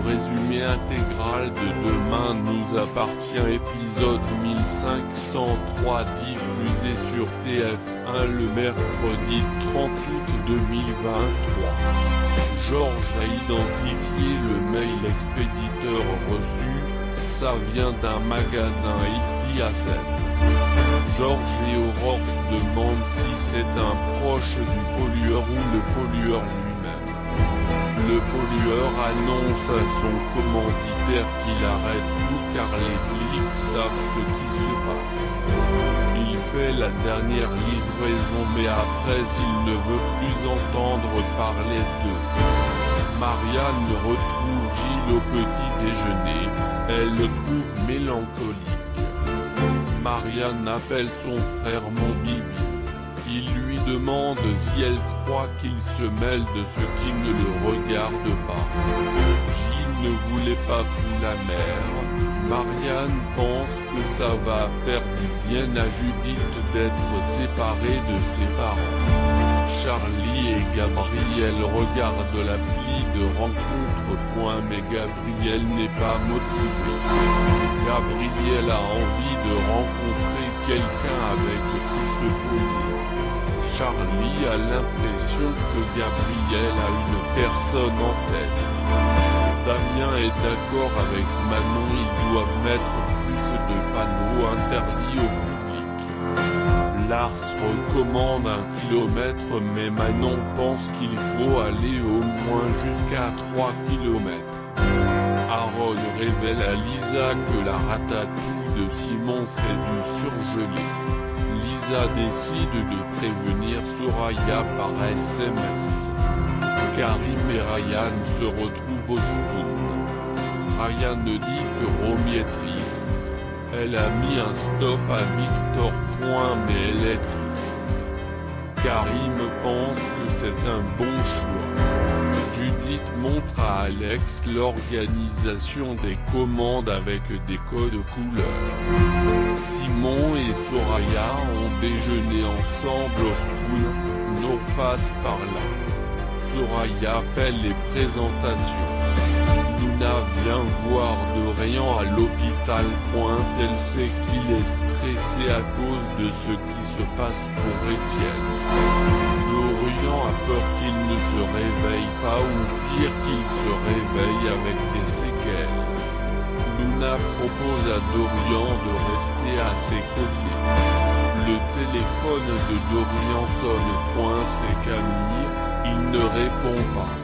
résumé intégral de Demain nous appartient épisode 1503 diffusé sur TF1 le mercredi 30 août 2023. Georges a identifié le mail expéditeur reçu, ça vient d'un magasin hippie à Sèvres. Georges et Aurore se demandent si c'est un proche du pollueur ou le pollueur lui-même. Le pollueur annonce à son commanditaire qu'il arrête tout car les flics savent ce qui se passe. Il fait la dernière livraison mais après il ne veut plus entendre parler d'eux. Marianne retrouve Gilles au petit déjeuner, elle le trouve mélancolique. Marianne appelle son frère mon bibi. Il lui demande si elle croit qu'il se mêle de ce qui ne le regarde pas. Gilles ne voulait pas foutre la mère. Marianne pense que ça va faire du bien à Judith d'être séparée de ses parents. Charlie et Gabriel regardent l'appli de rencontre. Mais Gabriel n'est pas motivé. Gabriel a envie de rencontrer quelqu'un avec qui se poser. Charlie a l'impression que Gabriel a une personne en tête. Damien est d'accord avec Manon, ils doivent mettre plus de panneaux interdits au public. Lars recommande 1 kilomètre mais Manon pense qu'il faut aller au moins jusqu'à 3 kilomètres. Harold révèle à Lisa que la ratatouille de Simon c'est du surgelé. Lisa décide de prévenir Soraya par SMS. Karim et Ryan se retrouvent au scout. Ryan dit que Romy est triste. Elle a mis un stop à Victor. Mais elle est triste. Karim pense que c'est un bon choix. Judith montre à Alex l'organisation des commandes avec des codes couleurs. Simon et Soraya ont déjeuné ensemble au spoon, Nour passe par là. Soraya fait les présentations. Luna vient voir Dorian à l'hôpital. Elle sait qu'il est stressé à cause de ce qui se passe pour Étienne. Dorian a peur qu'il ne se réveille pas ou pire qu'il se réveille avec des séquelles. Luna propose à Dorian de rester à ses côtés. Le téléphone de Dorian sonne. C'est Camille, il ne répond pas.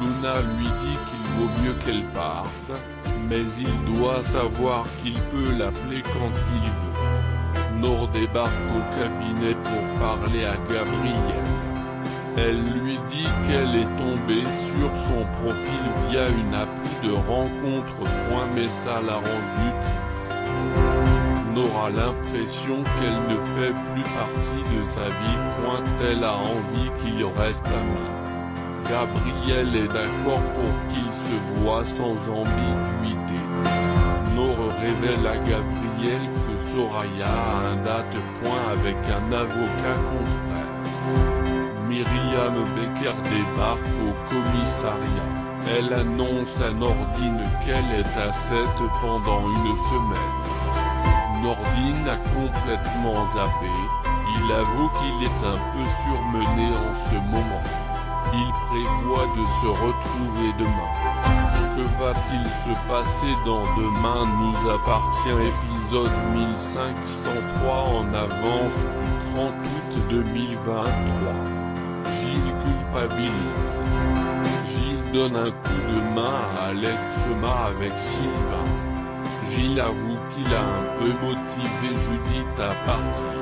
Luna lui dit qu'il vaut mieux qu'elle parte, mais il doit savoir qu'il peut l'appeler quand il veut. Nour débarque au cabinet pour parler à Gabriel. Elle lui dit qu'elle est tombée sur son profil via une appli de rencontre. Mais ça l'a rendue triste. Nour a l'impression qu'elle ne fait plus partie de sa vie. Elle a envie qu'il reste ami. Gabriel est d'accord pour qu'ils se voient sans ambiguïté. Nour révèle à Gabriel que Soraya a un date-point avec un avocat confrère. Myriam Becker débarque au commissariat. Elle annonce à Nordine qu'elle est à 7 pendant une semaine. Nordine a complètement zappé. Il avoue qu'il est un peu surmené en ce moment. Il prévoit de se retrouver demain. Que va-t-il se passer dans Demain nous appartient épisode 1503 en avance du 30 août 2023. Gilles culpabilise. Gilles donne un coup de main à Alex Sema avec Sylvain. Gilles avoue qu'il a un peu motivé Judith à partir.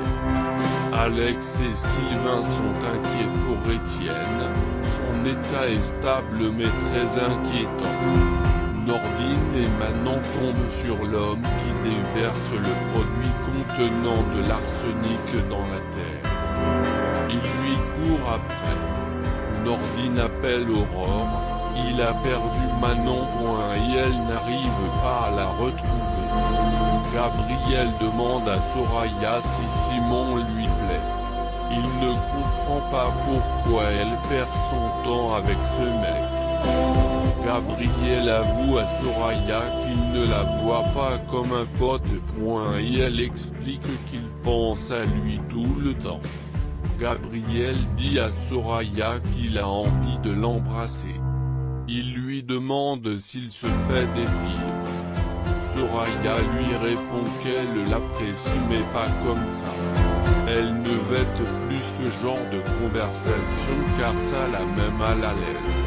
Alex et Sylvain sont inquiets pour Étienne. Son état est stable mais très inquiétant. Nordine et Manon tombent sur l'homme qui déverse le produit contenant de l'arsenic dans la terre. Il lui court après. Nordine appelle Aurore. Il a perdu Manon. Et elle n'arrive pas à la retrouver. Gabriel demande à Soraya si Simon lui plaît. Il ne comprend pas pourquoi elle perd son temps avec ce mec. Gabriel avoue à Soraya qu'il ne la voit pas comme un pote. Et elle explique qu'il pense à lui tout le temps. Gabriel dit à Soraya qu'il a envie de l'embrasser. Il lui demande s'il se fait des filles. Soraya lui répond qu'elle l'apprécie mais pas comme ça. Elle ne vête plus ce genre de conversation car ça la met mal à l'aise.